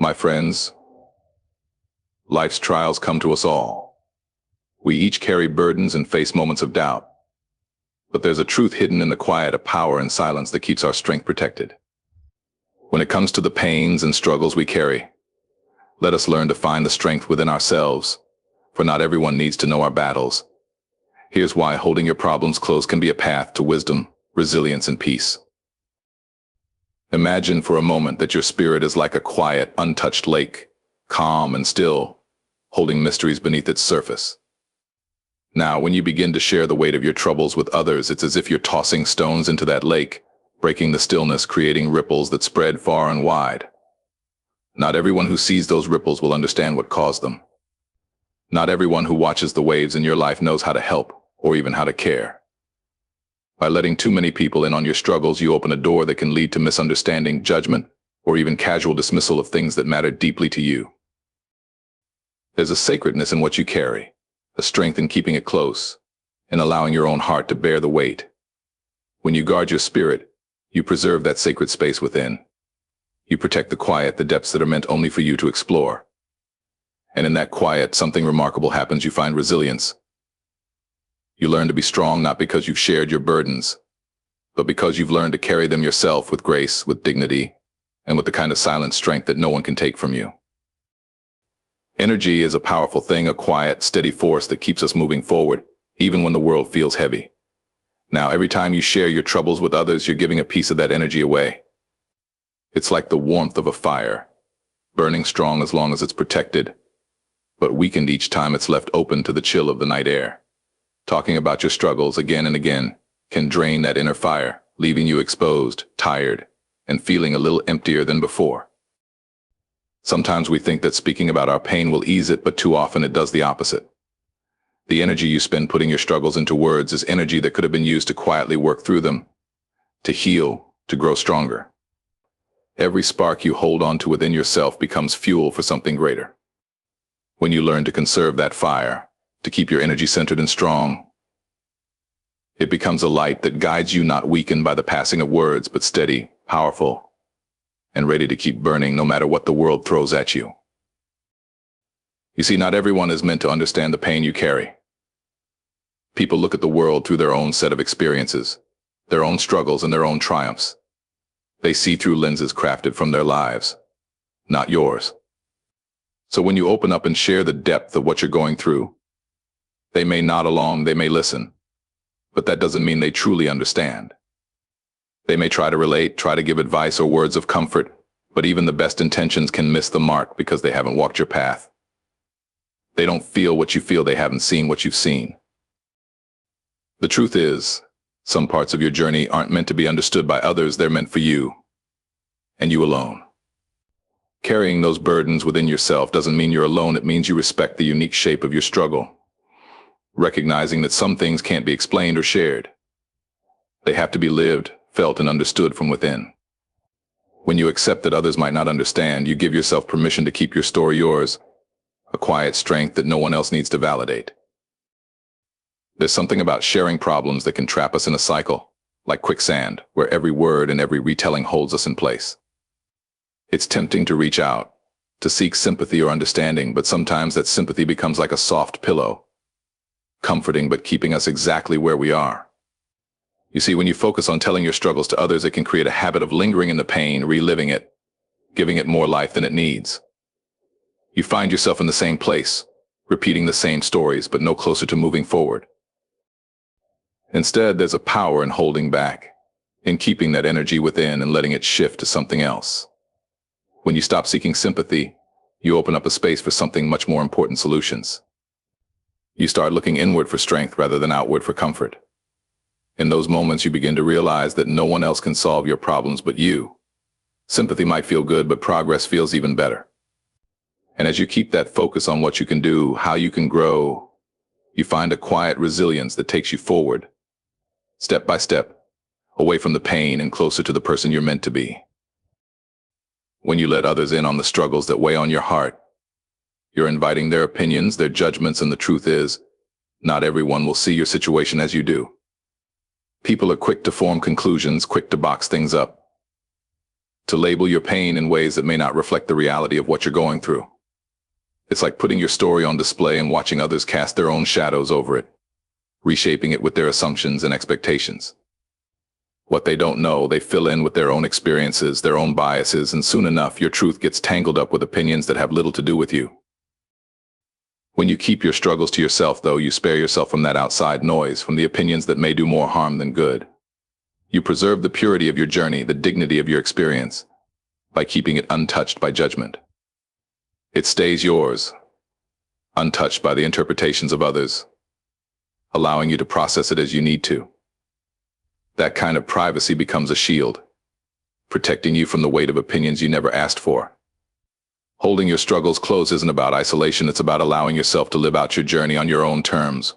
My friends, life's trials come to us all. We each carry burdens and face moments of doubt. But there's a truth hidden in the quiet, a power and silence that keeps our strength protected. When it comes to the pains and struggles we carry, let us learn to find the strength within ourselves, for not everyone needs to know our battles. Here's why holding your problems close can be a path to wisdom, resilience, and peace. Imagine for a moment that your spirit is like a quiet, untouched lake, calm and still, holding mysteries beneath its surface. Now, when you begin to share the weight of your troubles with others, it's as if you're tossing stones into that lake, breaking the stillness, creating ripples that spread far and wide. Not everyone who sees those ripples will understand what caused them. Not everyone who watches the waves in your life knows how to help, or even how to care. By letting too many people in on your struggles, you open a door that can lead to misunderstanding, judgment, or even casual dismissal of things that matter deeply to you. There's a sacredness in what you carry, a strength in keeping it close, and allowing your own heart to bear the weight. When you guard your spirit, you preserve that sacred space within. You protect the quiet, the depths that are meant only for you to explore. And in that quiet, something remarkable happens. You find resilience. You learn to be strong not because you've shared your burdens, but because you've learned to carry them yourself with grace, with dignity, and with the kind of silent strength that no one can take from you. Energy is a powerful thing, a quiet, steady force that keeps us moving forward, even when the world feels heavy. Now, every time you share your troubles with others, you're giving a piece of that energy away. It's like the warmth of a fire, burning strong as long as it's protected, but weakened each time it's left open to the chill of the night air. Talking about your struggles again and again can drain that inner fire, leaving you exposed, tired, and feeling a little emptier than before. Sometimes we think that speaking about our pain will ease it, but too often it does the opposite. The energy you spend putting your struggles into words is energy that could have been used to quietly work through them, to heal, to grow stronger. Every spark you hold on to within yourself becomes fuel for something greater. When you learn to conserve that fire, to keep your energy centered and strong, it becomes a light that guides you, not weakened by the passing of words, but steady, powerful, and ready to keep burning no matter what the world throws at you. You see, not everyone is meant to understand the pain you carry. People look at the world through their own set of experiences, their own struggles and their own triumphs. They see through lenses crafted from their lives, not yours. So when you open up and share the depth of what you're going through, they may nod along, they may listen, but that doesn't mean they truly understand. They may try to relate, try to give advice or words of comfort, but even the best intentions can miss the mark because they haven't walked your path. They don't feel what you feel, they haven't seen what you've seen. The truth is, some parts of your journey aren't meant to be understood by others, they're meant for you, and you alone. Carrying those burdens within yourself doesn't mean you're alone, it means you respect the unique shape of your struggle. Recognizing that some things can't be explained or shared. They have to be lived, felt, and understood from within. When you accept that others might not understand, you give yourself permission to keep your story yours, a quiet strength that no one else needs to validate. There's something about sharing problems that can trap us in a cycle, like quicksand, where every word and every retelling holds us in place. It's tempting to reach out, to seek sympathy or understanding, but sometimes that sympathy becomes like a soft pillow, comforting but keeping us exactly where we are. You see, when you focus on telling your struggles to others, it can create a habit of lingering in the pain, reliving it, giving it more life than it needs. You find yourself in the same place, repeating the same stories, but no closer to moving forward. Instead, there's a power in holding back, in keeping that energy within and letting it shift to something else. When you stop seeking sympathy, you open up a space for something much more important: solutions. You start looking inward for strength rather than outward for comfort. In those moments, you begin to realize that no one else can solve your problems but you. Sympathy might feel good, but progress feels even better. And as you keep that focus on what you can do, how you can grow, you find a quiet resilience that takes you forward, step by step, away from the pain and closer to the person you're meant to be. When you let others in on the struggles that weigh on your heart, you're inviting their opinions, their judgments, and the truth is, not everyone will see your situation as you do. People are quick to form conclusions, quick to box things up, to label your pain in ways that may not reflect the reality of what you're going through. It's like putting your story on display and watching others cast their own shadows over it, reshaping it with their assumptions and expectations. What they don't know, they fill in with their own experiences, their own biases, and soon enough, your truth gets tangled up with opinions that have little to do with you. When you keep your struggles to yourself, though, you spare yourself from that outside noise, from the opinions that may do more harm than good. You preserve the purity of your journey, the dignity of your experience, by keeping it untouched by judgment. It stays yours, untouched by the interpretations of others, allowing you to process it as you need to. That kind of privacy becomes a shield, protecting you from the weight of opinions you never asked for. Holding your struggles close isn't about isolation, it's about allowing yourself to live out your journey on your own terms,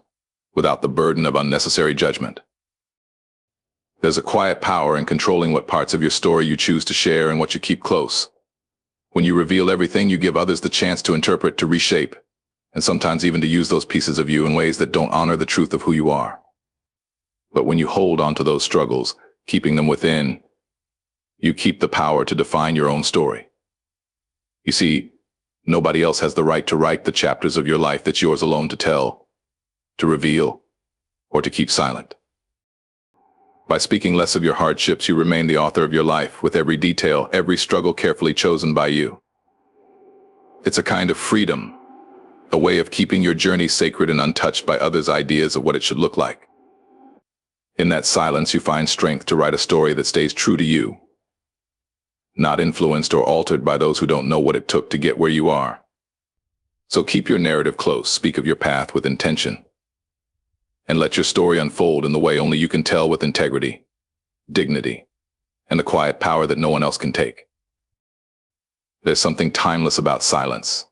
without the burden of unnecessary judgment. There's a quiet power in controlling what parts of your story you choose to share and what you keep close. When you reveal everything, you give others the chance to interpret, to reshape, and sometimes even to use those pieces of you in ways that don't honor the truth of who you are. But when you hold on to those struggles, keeping them within, you keep the power to define your own story. You see, nobody else has the right to write the chapters of your life that's yours alone to tell, to reveal, or to keep silent. By speaking less of your hardships, you remain the author of your life, with every detail, every struggle carefully chosen by you. It's a kind of freedom, a way of keeping your journey sacred and untouched by others' ideas of what it should look like. In that silence, you find strength to write a story that stays true to you, not influenced or altered by those who don't know what it took to get where you are. So keep your narrative close, speak of your path with intention, and let your story unfold in the way only you can tell, with integrity, dignity, and the quiet power that no one else can take. There's something timeless about silence.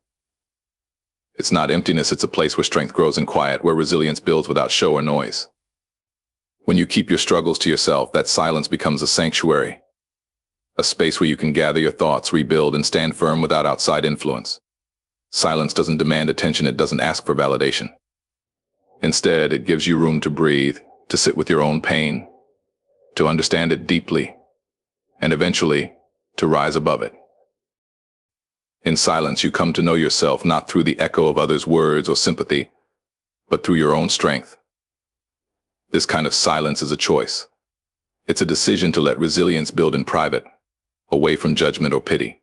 It's not emptiness, it's a place where strength grows in quiet, where resilience builds without show or noise. When you keep your struggles to yourself, that silence becomes a sanctuary, a space where you can gather your thoughts, rebuild, and stand firm without outside influence. Silence doesn't demand attention, it doesn't ask for validation. Instead, it gives you room to breathe, to sit with your own pain, to understand it deeply, and eventually, to rise above it. In silence, you come to know yourself, not through the echo of others' words or sympathy, but through your own strength. This kind of silence is a choice. It's a decision to let resilience build in private, away from judgment or pity.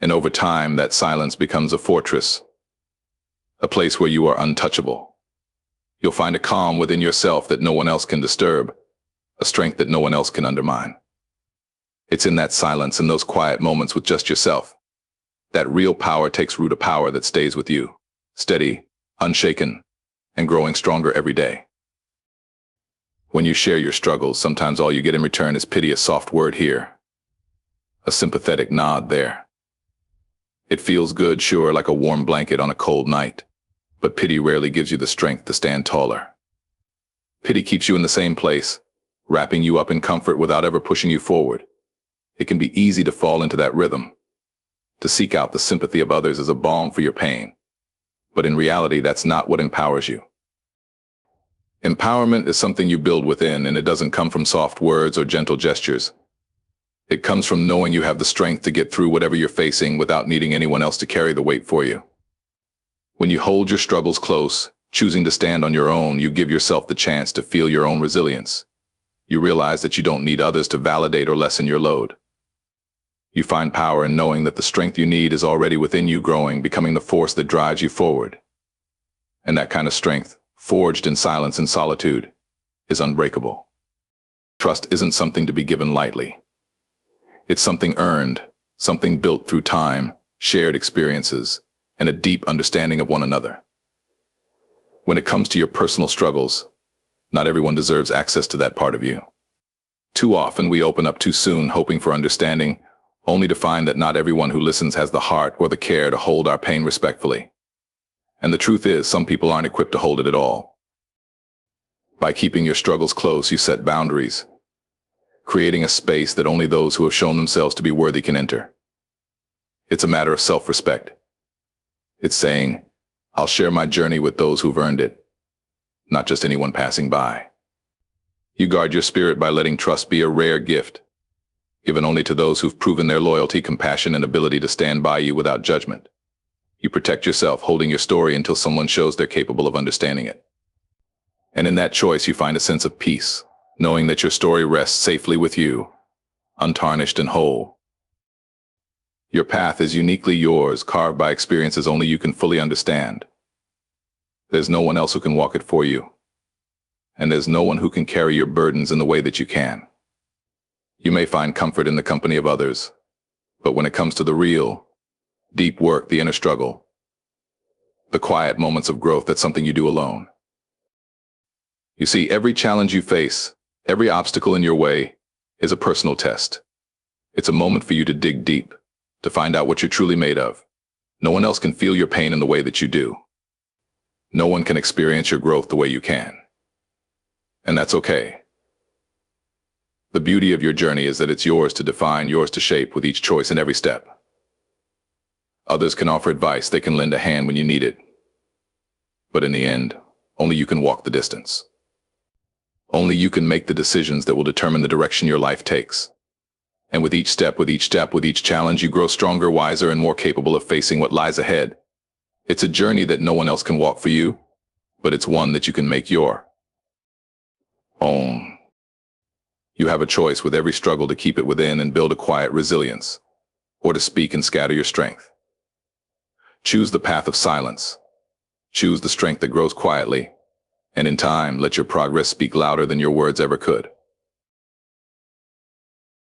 And over time, that silence becomes a fortress, a place where you are untouchable. You'll find a calm within yourself that no one else can disturb, a strength that no one else can undermine. It's in that silence, in those quiet moments with just yourself, that real power takes root, a power that stays with you, steady, unshaken, and growing stronger every day. When you share your struggles, sometimes all you get in return is pity, a soft word here, a sympathetic nod there. It feels good, sure, like a warm blanket on a cold night, but pity rarely gives you the strength to stand taller. Pity keeps you in the same place, wrapping you up in comfort without ever pushing you forward. It can be easy to fall into that rhythm, to seek out the sympathy of others as a balm for your pain. But in reality, that's not what empowers you. Empowerment is something you build within, and it doesn't come from soft words or gentle gestures. It comes from knowing you have the strength to get through whatever you're facing without needing anyone else to carry the weight for you. When you hold your struggles close, choosing to stand on your own, you give yourself the chance to feel your own resilience. You realize that you don't need others to validate or lessen your load. You find power in knowing that the strength you need is already within you, growing, becoming the force that drives you forward. And that kind of strength, forged in silence and solitude, is unbreakable. Trust isn't something to be given lightly. It's something earned, something built through time, shared experiences, and a deep understanding of one another. When it comes to your personal struggles, not everyone deserves access to that part of you. Too often we open up too soon, hoping for understanding, only to find that not everyone who listens has the heart or the care to hold our pain respectfully. And the truth is, some people aren't equipped to hold it at all. By keeping your struggles close, you set boundaries, creating a space that only those who have shown themselves to be worthy can enter. It's a matter of self-respect. It's saying, I'll share my journey with those who've earned it, not just anyone passing by. You guard your spirit by letting trust be a rare gift, given only to those who've proven their loyalty, compassion, and ability to stand by you without judgment. You protect yourself, holding your story until someone shows they're capable of understanding it. And in that choice, you find a sense of peace, knowing that your story rests safely with you, untarnished and whole. Your path is uniquely yours, carved by experiences only you can fully understand. There's no one else who can walk it for you. And there's no one who can carry your burdens in the way that you can. You may find comfort in the company of others, but when it comes to the real, deep work, the inner struggle, the quiet moments of growth, that's something you do alone. You see, every challenge you face, every obstacle in your way, is a personal test. It's a moment for you to dig deep, to find out what you're truly made of. No one else can feel your pain in the way that you do. No one can experience your growth the way you can. And that's okay. The beauty of your journey is that it's yours to define, yours to shape with each choice and every step. Others can offer advice, they can lend a hand when you need it. But in the end, only you can walk the distance. Only you can make the decisions that will determine the direction your life takes. And with each step, with each challenge, you grow stronger, wiser, and more capable of facing what lies ahead. It's a journey that no one else can walk for you, but it's one that you can make your own. You have a choice with every struggle to keep it within and build a quiet resilience, or to speak and scatter your strength. Choose the path of silence. Choose the strength that grows quietly, and in time, let your progress speak louder than your words ever could.